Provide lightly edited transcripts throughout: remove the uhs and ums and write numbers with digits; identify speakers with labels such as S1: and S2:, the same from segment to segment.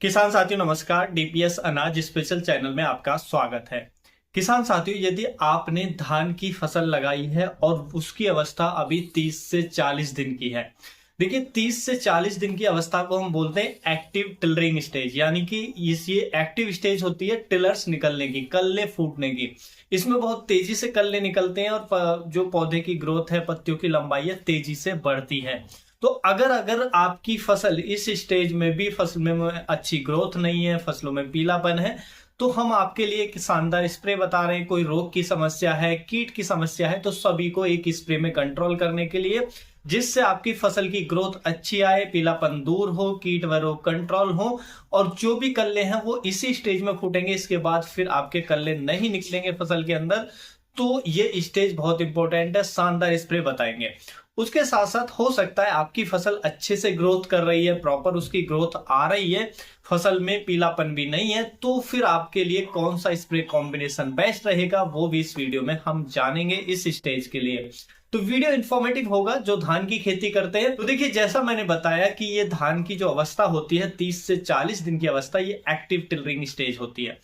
S1: किसान साथियों नमस्कार। डीपीएस अनाज स्पेशल चैनल में आपका स्वागत है। किसान साथियों, यदि आपने धान की फसल लगाई है और उसकी अवस्था अभी 30 से 40 दिन की है, देखिए 30 से 40 दिन की अवस्था को हम बोलते हैं एक्टिव टिलरिंग स्टेज, यानी कि ये एक्टिव स्टेज होती है टिलर्स निकलने की, कल्ले फूटने की। इसमें बहुत तेजी से कल्ले निकलते हैं और जो पौधे की ग्रोथ है, पत्तियों की लंबाई है, तेजी से बढ़ती है। तो अगर अगर आपकी फसल इस स्टेज में भी फसल में अच्छी ग्रोथ नहीं है, फसलों में पीलापन है, तो हम आपके लिए एक शानदार स्प्रे बता रहे हैं। कोई रोग की समस्या है, कीट की समस्या है, तो सभी को एक स्प्रे में कंट्रोल करने के लिए, जिससे आपकी फसल की ग्रोथ अच्छी आए, पीलापन दूर हो, कीट व रोग कंट्रोल हो और जो भी कल्ले हैं वो इसी स्टेज में फूटेंगे। इसके बाद फिर आपके कल्ले नहीं निकलेंगे फसल के अंदर। तो ये स्टेज बहुत इंपॉर्टेंट है, शानदार स्प्रे बताएंगे। उसके साथ साथ हो सकता है आपकी फसल अच्छे से ग्रोथ कर रही है, प्रॉपर उसकी ग्रोथ आ रही है, फसल में पीलापन भी नहीं है, तो फिर आपके लिए कौन सा स्प्रे कॉम्बिनेशन बेस्ट रहेगा वो भी इस वीडियो में हम जानेंगे इस स्टेज के लिए। तो वीडियो इंफॉर्मेटिव होगा जो धान की खेती करते हैं। तो देखिए, जैसा मैंने बताया कि ये धान की जो अवस्था होती है 30 से 40 दिन की अवस्था, ये एक्टिव टिलरिंग स्टेज होती है।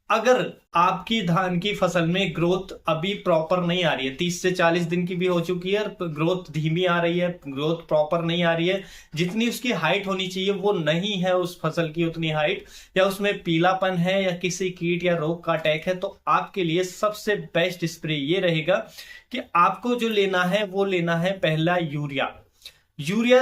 S1: अगर आपकी धान की फसल में ग्रोथ अभी प्रॉपर नहीं आ रही है, 30 से 40 दिन की भी हो चुकी है, ग्रोथ धीमी आ रही है, ग्रोथ प्रॉपर नहीं आ रही है, जितनी उसकी हाइट होनी चाहिए वो नहीं है उस फसल की उतनी हाइट, या उसमें पीलापन है या किसी कीट या रोग का अटैक है, तो आपके लिए सबसे बेस्ट स्प्रे ये रहेगा कि आपको जो लेना है वो लेना है पहला यूरिया। यूरिया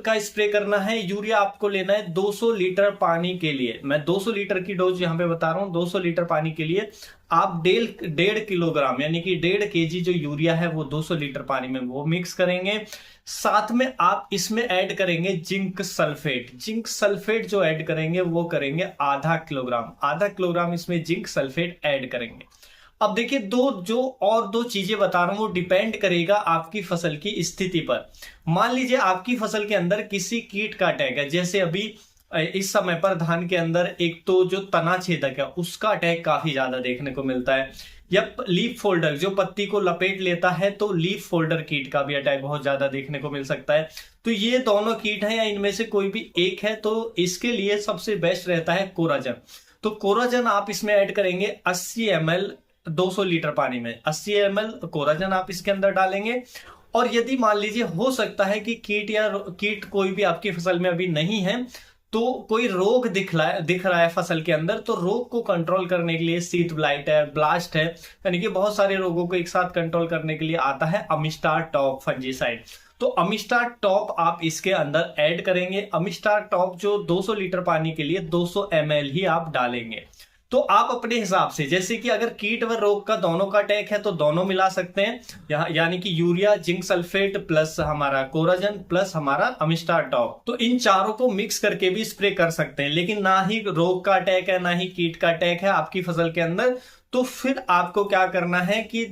S1: का स्प्रे करना है। यूरिया आपको लेना है 200 लीटर पानी के लिए। मैं 200 लीटर की डोज यहां पे बता रहा हूं। 200 लीटर पानी के लिए आप 1.5 किलोग्राम यानी कि 1.5 kg जो यूरिया है वो 200 लीटर पानी में वो मिक्स करेंगे। साथ में आप इसमें ऐड करेंगे जिंक सल्फेट। जिंक सल्फेट जो ऐड करेंगे वो करेंगे आधा किलोग्राम इसमें जिंक सल्फेट ऐड करेंगे। अब देखिए, दो चीजें बता रहा हूं, वो डिपेंड करेगा आपकी फसल की स्थिति पर। मान लीजिए आपकी फसल के अंदर किसी कीट का अटैक है, जैसे अभी इस समय पर धान के अंदर एक तो जो तना छेदक है उसका अटैक काफी ज्यादा देखने को मिलता है, या लीफ फोल्डर जो पत्ती को लपेट लेता है, तो लीफ फोल्डर कीट का भी अटैक बहुत ज्यादा देखने को मिल सकता है। तो ये दोनों कीट हैं या इनमें से कोई भी एक है, तो इसके लिए सबसे बेस्ट रहता है कोराजन। तो कोराजन आप इसमें ऐड करेंगे 80 ml 200 लीटर पानी में। 80 ml कोराजन आप इसके अंदर डालेंगे। और यदि मान लीजिए हो सकता है कि कीट कोई भी आपकी फसल में अभी नहीं है, तो कोई रोग दिख रहा है फसल के अंदर, तो रोग को कंट्रोल करने के लिए शीट ब्लाइट है, ब्लास्ट है, यानी कि बहुत सारे रोगों को एक साथ कंट्रोल करने के लिए आता है अमिस्टार टॉप फंजीसाइड। तो अमिस्टार टॉप आप इसके अंदर ऐड करेंगे। अमिस्टार टॉप जो 200 लीटर पानी के लिए 200 ml ही आप डालेंगे। तो आप अपने हिसाब से, जैसे कि अगर कीट व रोग का दोनों का अटैक है तो दोनों मिला सकते हैं, यानी कि यूरिया, जिंक सल्फेट प्लस हमारा कोराजन प्लस हमारा अमिस्टार टॉप, तो इन चारों को मिक्स करके भी स्प्रे कर सकते हैं। लेकिन ना ही रोग का अटैक है ना ही कीट का अटैक है आपकी फसल के अंदर, तो फिर आपको क्या करना है कि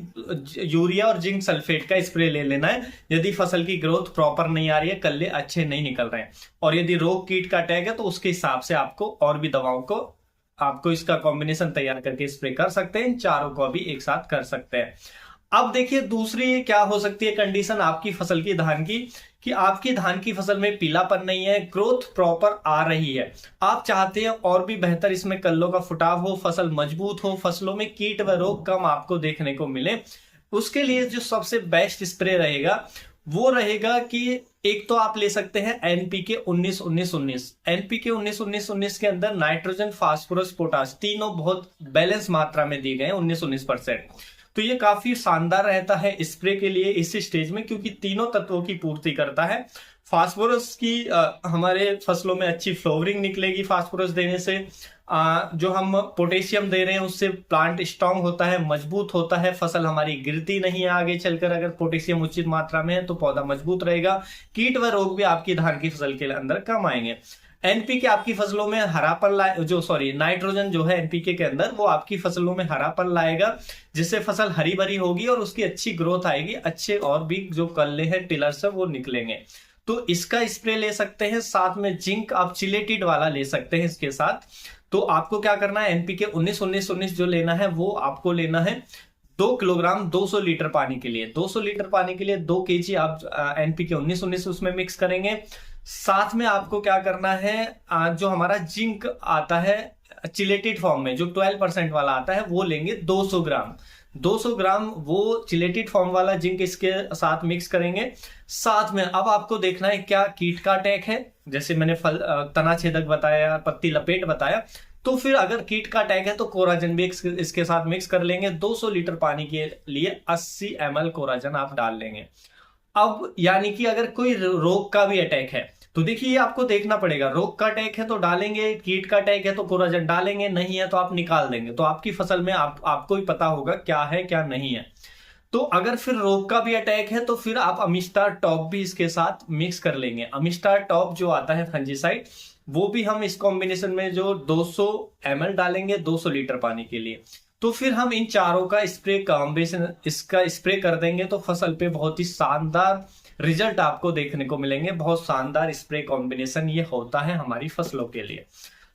S1: यूरिया और जिंक सल्फेट का स्प्रे ले लेना है। यदि फसल की ग्रोथ प्रॉपर नहीं आ रही है, कल्ले अच्छे नहीं निकल रहे हैं, और यदि रोग कीट का अटैक है, तो उसके हिसाब से आपको इसका कॉम्बिनेशन तैयार करके स्प्रे कर सकते हैं। इन चारों को भी एक साथ कर सकते हैं। अब देखिए, दूसरी क्या हो सकती है कंडीशन आपकी फसल की, धान की, कि आपकी धान की फसल में पीलापन नहीं है, ग्रोथ प्रॉपर आ रही है, आप चाहते हैं और भी बेहतर इसमें कल्लों का फुटाव हो, फसल मजबूत हो, फसलों में कीट व रोग कम आपको देखने को मिले। उसके लिए जो सबसे बेस्ट स्प्रे रहेगा वो रहेगा कि एक तो आप ले सकते हैं एनपीके 19-19-19। एनपीके 19-19-19 के अंदर नाइट्रोजन, फास्फोरस, पोटाश तीनों बहुत बैलेंस मात्रा में दिए गए हैं, 19-19%। तो ये काफी शानदार रहता है स्प्रे के लिए इस स्टेज में, क्योंकि तीनों तत्वों की पूर्ति करता है। फास्फोरस की हमारे फसलों में अच्छी फ्लोवरिंग निकलेगी फास्फोरस देने से। जो हम पोटेशियम दे रहे हैं उससे प्लांट स्ट्रांग होता है, मजबूत होता है, फसल हमारी गिरती नहीं है आगे चलकर। अगर पोटेशियम उचित मात्रा में है तो पौधा मजबूत रहेगा, कीट व रोग भी आपकी धान की फसल के अंदर कम आएंगे। एनपीके आपकी फसलों में हरापन नाइट्रोजन जो है एनपीके के अंदर, वो आपकी फसलों में हरापन लाएगा, जिससे फसल हरी भरी होगी और उसकी अच्छी ग्रोथ आएगी, अच्छे और भी जो कल्ले हैं, टिलर्स है, वो निकलेंगे। तो इसका स्प्रे ले सकते हैं। साथ में जिंक आप चिलेटेड वाला ले सकते हैं इसके साथ। तो आपको क्या करना है, एनपीके 19-19-19 जो लेना है वो आपको लेना है 2 किलोग्राम 200 लीटर पानी के लिए। 200 लीटर पानी के लिए 2 kg आप एनपीके 19-19 उसमें मिक्स करेंगे। साथ में आपको क्या करना है, जो हमारा जिंक आता है चिलेटेड फॉर्म में, जो 12% वाला आता है, वो लेंगे 200 ग्राम। 200 ग्राम वो चिलेटेड फॉर्म वाला जिंक इसके साथ मिक्स करेंगे। साथ में अब आपको देखना है क्या कीट का अटैक है, जैसे मैंने फल तना छेदक बताया, पत्ती लपेट बताया, तो फिर अगर कीट का अटैक है तो कोराजन भी इसके साथ मिक्स कर लेंगे। 200 लीटर पानी के लिए 80 ml कोराजन आप डाल लेंगे। अब यानी कि अगर कोई रोग का भी अटैक है तो देखिए ये आपको देखना पड़ेगा, रोग का अटैक है तो डालेंगे, कीट का अटैक है तो कोराजन डालेंगे, नहीं है तो आप निकाल देंगे। तो आपकी फसल में आपको ही पता होगा क्या है क्या नहीं है। तो अगर फिर रोग का भी अटैक है तो फिर आप अमिस्टार टॉप भी इसके साथ मिक्स कर लेंगे। अमिस्टार टॉप जो आता है फंजीसाइड, वो भी हम इस कॉम्बिनेशन में जो 200 ml डालेंगे 200 लीटर पानी के लिए। तो फिर हम इन चारों का स्प्रे कॉम्बिनेशन इसका स्प्रे कर देंगे तो फसल पे बहुत ही शानदार रिजल्ट आपको देखने को मिलेंगे। बहुत शानदार स्प्रे कॉम्बिनेशन ये होता है हमारी फसलों के लिए।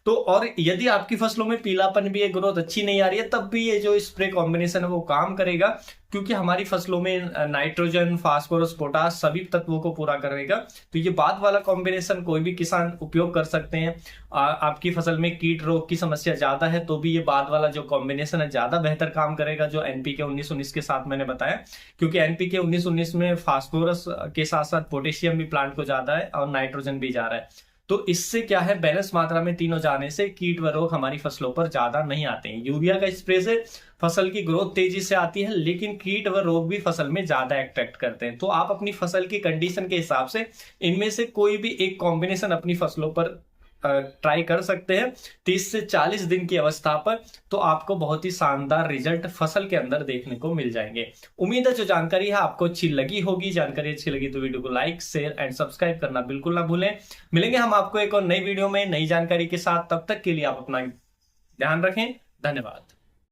S1: तो और यदि आपकी फसलों में पीलापन भी है, ग्रोथ अच्छी नहीं आ रही है, तब भी ये जो स्प्रे कॉम्बिनेशन है वो काम करेगा, क्योंकि हमारी फसलों में नाइट्रोजन, फास्फोरस, पोटास सभी तत्वों को पूरा करेगा। तो ये बाद वाला कॉम्बिनेशन कोई भी किसान उपयोग कर सकते हैं। आपकी फसल में कीट रोग की समस्या ज्यादा है तो भी ये बाद वाला जो कॉम्बिनेशन है ज्यादा बेहतर काम करेगा, जो एनपीके 19-19 के साथ मैंने बताया। क्योंकि एनपीके 19-19 में फास्फोरस के साथ साथ पोटेशियम भी प्लांट को ज्यादा है और नाइट्रोजन भी जा रहा है। तो इससे क्या है, बैलेंस मात्रा में तीनों जाने से कीट व रोग हमारी फसलों पर ज्यादा नहीं आते हैं। यूरिया का स्प्रे से फसल की ग्रोथ तेजी से आती है, लेकिन कीट व रोग भी फसल में ज्यादा अट्रैक्ट करते हैं। तो आप अपनी फसल की कंडीशन के हिसाब से इनमें से कोई भी एक कॉम्बिनेशन अपनी फसलों पर ट्राई कर सकते हैं 30 से 40 दिन की अवस्था पर। तो आपको बहुत ही शानदार रिजल्ट फसल के अंदर देखने को मिल जाएंगे। उम्मीद है जो जानकारी है आपको अच्छी लगी होगी। जानकारी अच्छी लगी तो वीडियो को लाइक, शेयर एंड सब्सक्राइब करना बिल्कुल ना भूलें। मिलेंगे हम आपको एक और नई वीडियो में नई जानकारी के साथ। तब तक के लिए आप अपना ध्यान रखें। धन्यवाद।